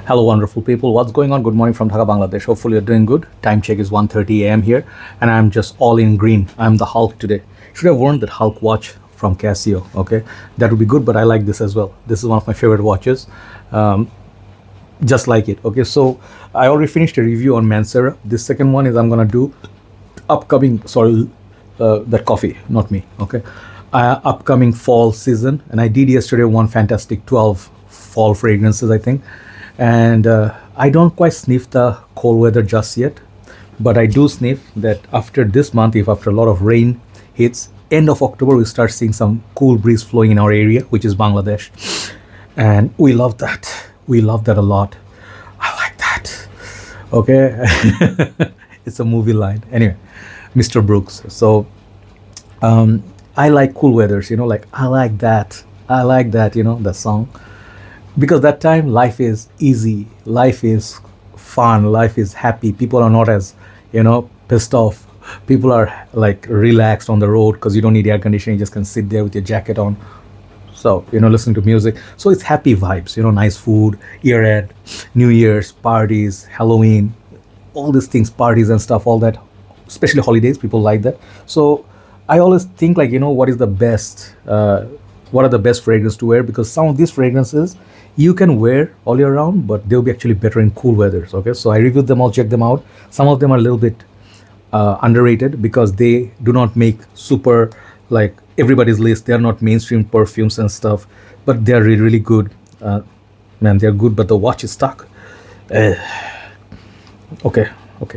Hello, wonderful people. What's going on? Good morning from Dhaka, Bangladesh. Hopefully, you're doing good. Time check is 1:30 a.m. here, and I'm just all in green. I'm the Hulk today. Should have worn that Hulk watch from Casio. Okay, that would be good. But I like this as well. This is one of my favorite watches. Just like it. Okay, so I already finished a review on Mansera. This second one is I'm gonna do upcoming. Sorry, that coffee, not me. Okay, upcoming fall season, and I did yesterday one fantastic 12 fall fragrances, I think. And I don't quite sniff the cold weather just yet, but I do sniff that after this month, if after a lot of rain hits, end of October, we start seeing some cool breeze flowing in our area, which is Bangladesh. And we love that. We love that a lot. I like that. Okay. It's a movie line. Anyway, Mr. Brooks. So I like cool weathers, like I like that. I like that, the song. Because that time life is easy, life is fun, life is happy. People are not as, pissed off. People are like relaxed on the road because you don't need air conditioning. You just can sit there with your jacket on. So, listening to music. So it's happy vibes, nice food, year end, New Year's, parties, Halloween, all these things, parties and stuff, all that, especially holidays, people like that. So I always think like, what is the best, what are the best fragrances to wear? Because some of these fragrances you can wear all year round, but they'll be actually better in cool weathers. Okay, so I reviewed them all, checked them out. Some of them are a little bit underrated because they do not make super like everybody's list. They are not mainstream perfumes and stuff, but they are really, really good. Man, they're good, but the watch is stuck. Okay,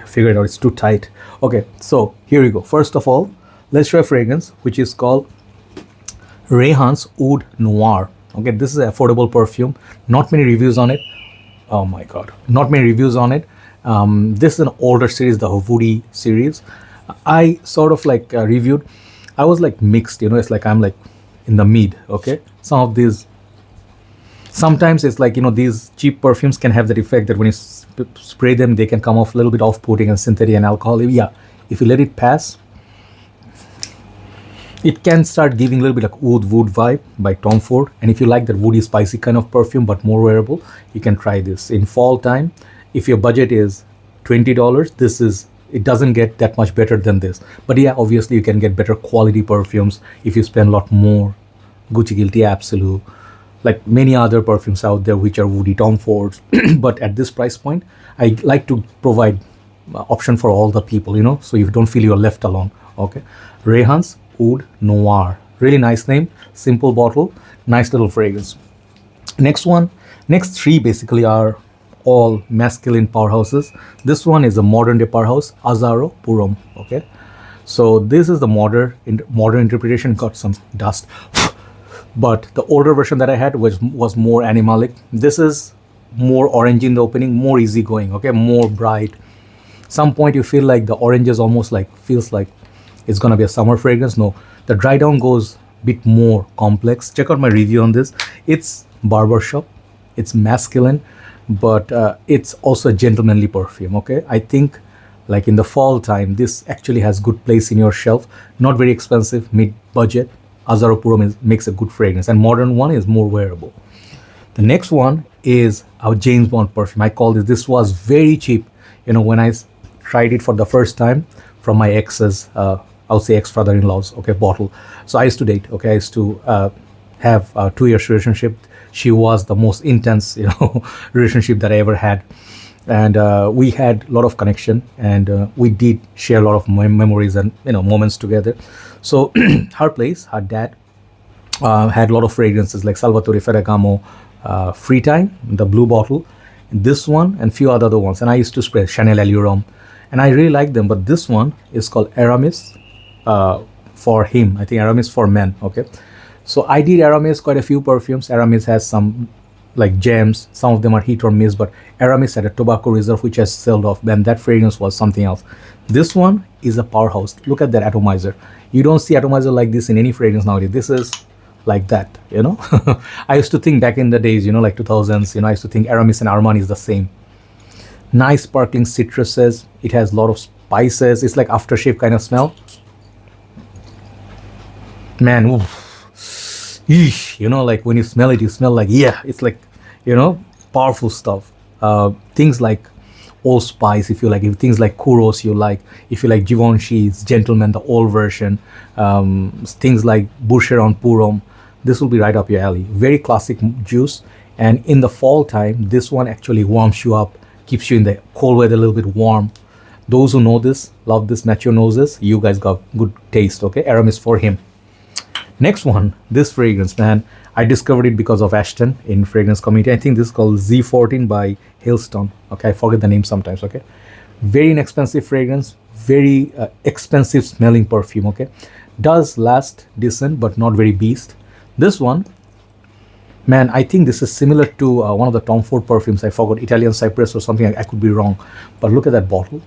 figure it out. It's too tight. Okay, so here we go. First of all, let's try a fragrance which is called Rayhaan Oud Noir. Okay, this is an affordable perfume. Not many reviews on it. Oh my god, not many reviews on it. This is an older series, the Woody series. I sort of like reviewed. I was like mixed, it's like I'm like in the mid. Okay, some of these, sometimes it's like these cheap perfumes can have that effect that when you spray them, they can come off a little bit off-putting and synthetic and alcoholic. Yeah, if you let it pass, it can start giving a little bit like wood vibe by Tom Ford. And if you like that woody spicy kind of perfume but more wearable, you can try this in fall time. If your budget is $20, it doesn't get that much better than this. But yeah, obviously you can get better quality perfumes if you spend a lot more. Gucci Guilty Absolute, like many other perfumes out there which are woody Tom Fords. But at this price point, I like to provide option for all the people, so you don't feel you're left alone. Okay, Rayhaan Oud Noir, really nice name, simple bottle, nice little fragrance. Next three basically are all masculine powerhouses. This one is a modern day powerhouse, Azzaro PH. Okay, so this is the modern interpretation. Got some dust, but the older version that I had was more animalic. This is more orange in the opening, more easygoing. Okay, more bright. Some point you feel like the orange is almost like feels like it's gonna be a summer fragrance. No, the dry down goes a bit more complex. Check out my review on this. It's barbershop, it's masculine, but it's also a gentlemanly perfume. Okay, I think like in the fall time, this actually has good place in your shelf. Not very expensive, mid budget. Azzaro PH makes a good fragrance, and modern one is more wearable. The next one is our James Bond perfume. I call this. This was very cheap. When I tried it for the first time from my ex's. I'll say ex-father-in-law's, okay, bottle. So I used to date, okay, I used to have a 2 years relationship. She was the most intense, relationship that I ever had. And we had a lot of connection, and we did share a lot of memories and, moments together. So her place, her dad, had a lot of fragrances like Salvatore Ferragamo, Free Time, the blue bottle, this one, and few other ones. And I used to spray Chanel Allure, and I really like them. But this one is called Aramis For Him. I think Aramis for Men. Okay, so I did Aramis quite a few perfumes. Aramis has some like gems. Some of them are hit or miss, but Aramis had a tobacco reserve which has sold off. Then that fragrance was something else. This one is a powerhouse. Look at that atomizer. You don't see atomizer like this in any fragrance nowadays. This is like that. I used to think back in the days, like 2000s. I used to think Aramis and Armani is the same. Nice sparkling citruses. It has a lot of spices. It's like aftershave kind of smell. Man, oof. Like when you smell it, you smell like, yeah, it's like, powerful stuff. things like Old Spice, if you like, if things like Kuros you like, if you like Givenchy's Gentleman, the old version, things like Boucheron Purom, this will be right up your alley. Very classic juice. And in the fall time, this one actually warms you up, keeps you in the cold weather a little bit warm. Those who know this, love this, match your noses, you guys got good taste, okay? Aramis For Him. Next one, this fragrance, man, I discovered it because of Ashton in fragrance community. I think this is called Z14 by Halston. Okay, I forget the name sometimes, okay? Very inexpensive fragrance, very expensive smelling perfume, okay? Does last decent, but not very beast. This one, man, I think this is similar to one of the Tom Ford perfumes. I forgot, Italian Cypress or something. I could be wrong, but look at that bottle.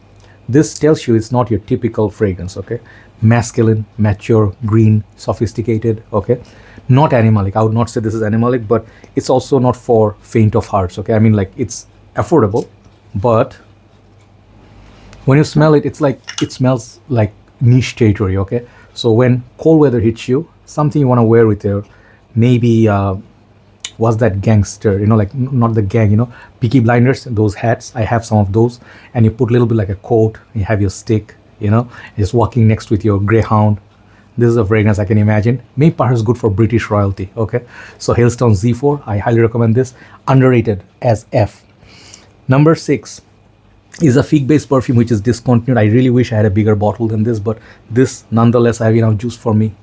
This tells you it's not your typical fragrance, okay? Masculine, mature, green, sophisticated, okay? Not animalic. I would not say this is animalic, but it's also not for faint of hearts, okay? I mean, like, it's affordable, but when you smell it, it's like, it smells like niche territory, okay? So when cold weather hits you, something you want to wear with your, maybe, was that gangster, you know, like, not the gang, you know, Peaky Blinders, those hats, I have some of those, and you put a little bit like a coat, you have your stick, you know, just walking next with your Greyhound. This is a fragrance I can imagine, maybe perhaps good for British royalty, okay? So Halston Z4, I highly recommend this, underrated as F. Number 6 is a fig-based perfume which is discontinued. I really wish I had a bigger bottle than this, but this nonetheless I have enough juice for me.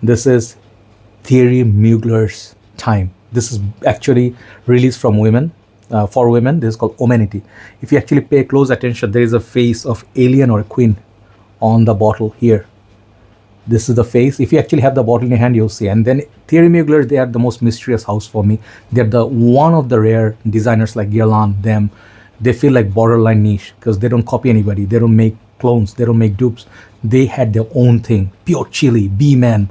This is Thierry Mugler's Time. This is actually released from women, for women. This is called Womanity. If you actually pay close attention, there is a face of alien or a queen on the bottle here. This is the face. If you actually have the bottle in your hand, you'll see. And then Thierry Mugler, they are the most mysterious house for me. They're the one of the rare designers like Guerlain, them. They feel like borderline niche because they don't copy anybody. They don't make clones. They don't make dupes. They had their own thing. Pure Chili, B-Man,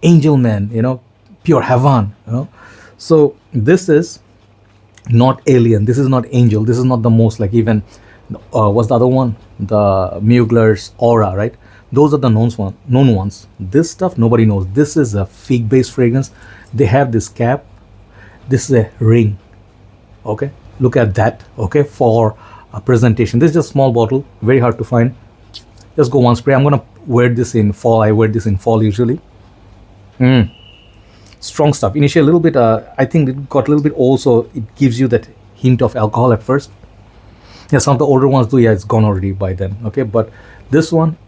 Angel Man, you know, pure Havan, you know. So this is not alien. This is not angel. This is not the most, like, even what's the other one? The Mugler's Aura, right? Those are the known ones. This stuff nobody knows. This is a fig-based fragrance. They have this cap. This is a ring. Okay, look at that. Okay, for a presentation. This is just a small bottle. Very hard to find. Just go one spray. I'm gonna wear this in fall. I wear this in fall usually. Strong stuff. Initially a little bit, I think it got a little bit old, so it gives you that hint of alcohol at first. Yeah, some of the older ones do, yeah, it's gone already by then, okay? But this one,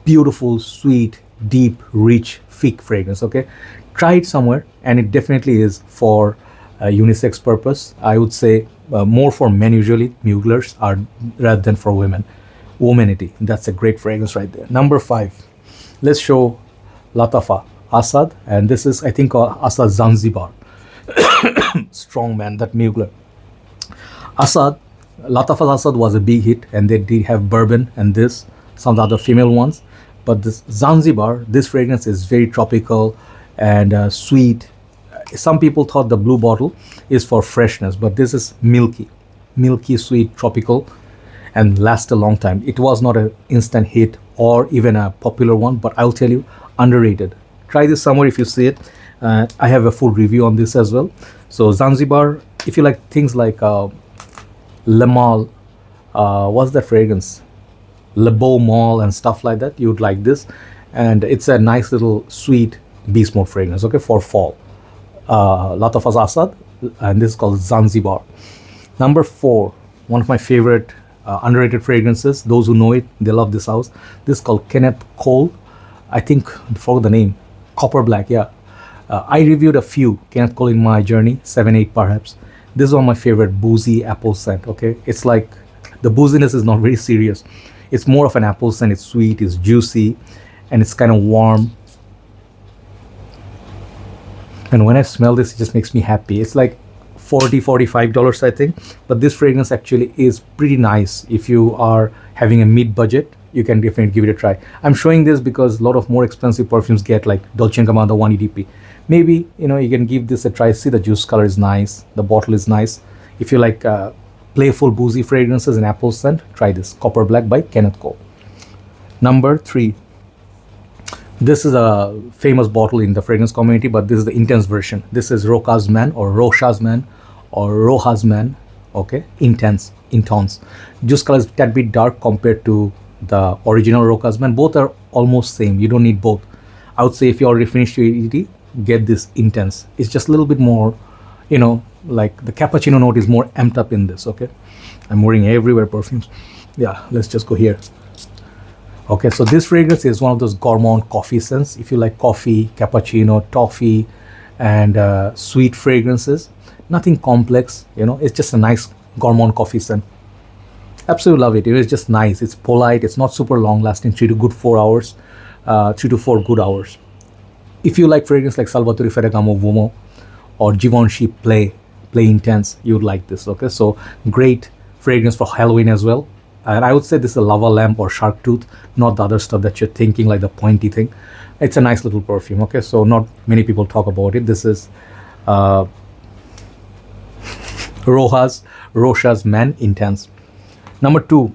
beautiful, sweet, deep, rich, fig fragrance, okay? Try it somewhere, and it definitely is for unisex purpose. I would say more for men usually, Muglers, are rather than for women. Womanity, that's a great fragrance right there. Number 5, let's show Lattafa. Asad, and this is, I think, Asad Zanzibar. Strong, man, that Mugler. Asad, Lattafa's Asad was a big hit, and they did have bourbon and this, some of the other female ones. But this Zanzibar, this fragrance is very tropical and sweet. Some people thought the blue bottle is for freshness, but this is milky, sweet, tropical, and lasts a long time. It was not an instant hit or even a popular one, but I'll tell you, underrated. Try this somewhere if you see it. I have a full review on this as well. So Zanzibar, if you like things like Le Mal, what's that fragrance? Le Beau Mal and stuff like that, you would like this. And it's a nice little sweet beast mode fragrance, okay, for fall. Lattafa's Asad, and this is called Zanzibar. Number 4, one of my favorite underrated fragrances. Those who know it, they love this house. This is called Kenneth Cole. I think, I forgot the name. Copper Black, yeah. I reviewed a few Kenneth Cole in my journey, 7, 8 perhaps. This is one of my favorite boozy apple scent, okay? It's like, the booziness is not very serious. It's more of an apple scent. It's sweet, it's juicy, and it's kind of warm. And when I smell this, it just makes me happy. It's like $40, $45, I think. But this fragrance actually is pretty nice. If you are having a mid-budget, you can definitely give it a try. I'm showing this because a lot of more expensive perfumes get like Dolce & Gabbana 1 EDP. Maybe, you know, you can give this a try. See, the juice color is nice. The bottle is nice. If you like playful, boozy fragrances and apple scent, try this. Copper Black by Kenneth Cole. Number 3. This is a famous bottle in the fragrance community, but this is the intense version. This is Rochas Man or Rochas Man or Rochas Man, okay? Intense. Just color is a tad bit dark compared to the original Rochas Man. Both are almost same. You don't need both. I would say if you already finished your EDT, get this Intense. It's just a little bit more, you know, like the cappuccino note is more amped up in this, okay? I'm wearing everywhere perfumes. Yeah, let's just go here. Okay, so this fragrance is one of those gourmand coffee scents. If you like coffee, cappuccino, toffee, and sweet fragrances, nothing complex, you know, it's just a nice gourmand coffee scent. Absolutely love it. It is just nice. It's polite. It's not super long lasting, 3 to 4 hours. 3 to 4 good hours. If you like fragrance like Salvatore Ferragamo Vomo or Givenchy Play Intense, you'd like this, okay? So great fragrance for Halloween as well. And I would say this is a lava lamp or shark tooth, not the other stuff that you're thinking, like the pointy thing. It's a nice little perfume, okay? So not many people talk about it. This is Rochas Man Intense. Number 2,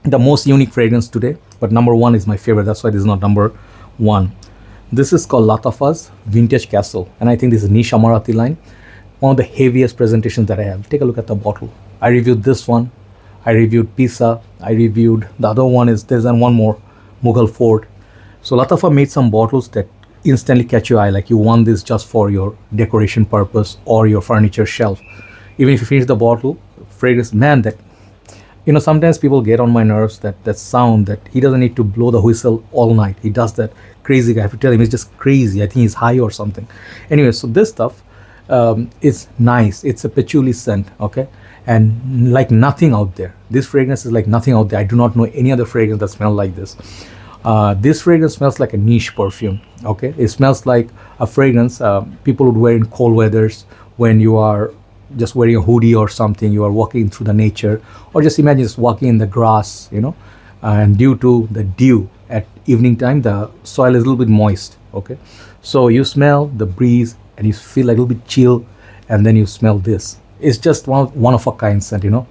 the most unique fragrance today, but number 1 is my favorite. That's why this is not number 1. This is called Lattafa's Vintage Castle, and I think this is niche Amarati line. One of the heaviest presentations that I have. Take a look at the bottle. I reviewed this one. I reviewed Pisa. I reviewed the other one. Is there's one more, Mughal Fort. So Lattafa made some bottles that instantly catch your eye, like you want this just for your decoration purpose or your furniture shelf. Even if you finish the bottle, fragrance, man, that, you know, sometimes people get on my nerves, that sound that he doesn't need to blow the whistle all night. He does that. Crazy guy. I have to tell him he's just crazy. I think he's high or something. Anyway, so this stuff is nice. It's a patchouli scent, okay? And like nothing out there. This fragrance is like nothing out there. I do not know any other fragrance that smells like this. This fragrance smells like a niche perfume, okay? It smells like a fragrance people would wear in cold weathers when you are just wearing a hoodie or something, you are walking through the nature, or just imagine just walking in the grass, you know, and due to the dew at evening time, the soil is a little bit moist, okay? So you smell the breeze and you feel like a little bit chill, and then you smell this. It's just one of a kind scent, you know.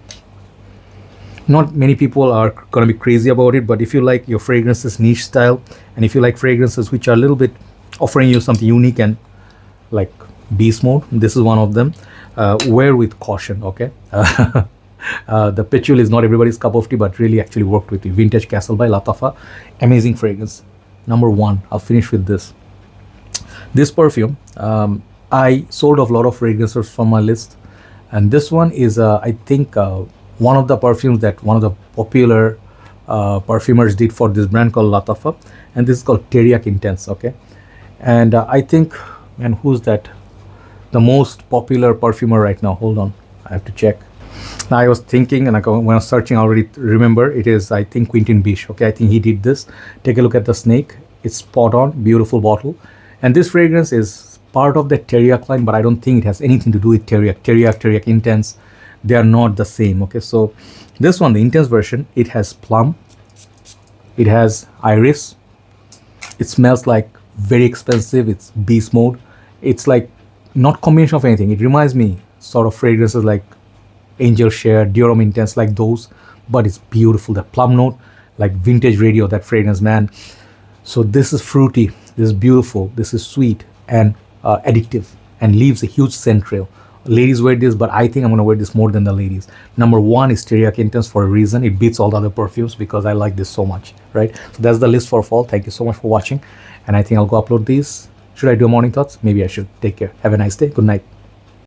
Not many people are going to be crazy about it, but if you like your fragrances niche style, and if you like fragrances which are a little bit offering you something unique and like beast mode, this is one of them. Wear with caution, okay? The patchouli is not everybody's cup of tea, but really actually worked with you. Vintage Castle by Lattafa, amazing fragrance. Number 1, I'll finish with this. This perfume, I sold off a lot of fragrances from my list, and this one is I think one of the perfumes that one of the popular perfumers did for this brand called Lattafa, and this is called Teriaq Intense, okay? And I think, and who's that? The most popular perfumer right now. Hold on, I have to check. Now I was thinking, and when I was searching, I already remember it is, I think, Quentin Biche. Okay, I think he did this. Take a look at the snake. It's spot on, beautiful bottle. And this fragrance is part of the Teriaq line, but I don't think it has anything to do with Teriaq. Teriaq Intense, they are not the same. Okay, so this one, the Intense version, it has plum, it has iris. It smells like very expensive. It's beast mode. It's like not combination of anything. It reminds me sort of fragrances like Angel Share, Homme Intense, like those, but it's beautiful. The plum note, like vintage radio, that fragrance, man. So this is fruity, this is beautiful, this is sweet and addictive, and leaves a huge scent trail. Ladies wear this, but I think I'm gonna wear this more than the ladies. Number 1 is Teriaq Intense for a reason. It beats all the other perfumes because I like this so much, right? So that's the list for fall. Thank you so much for watching, and I think I'll go upload these. Should I do morning thoughts? Maybe I should. Take care. Have a nice day. Good night.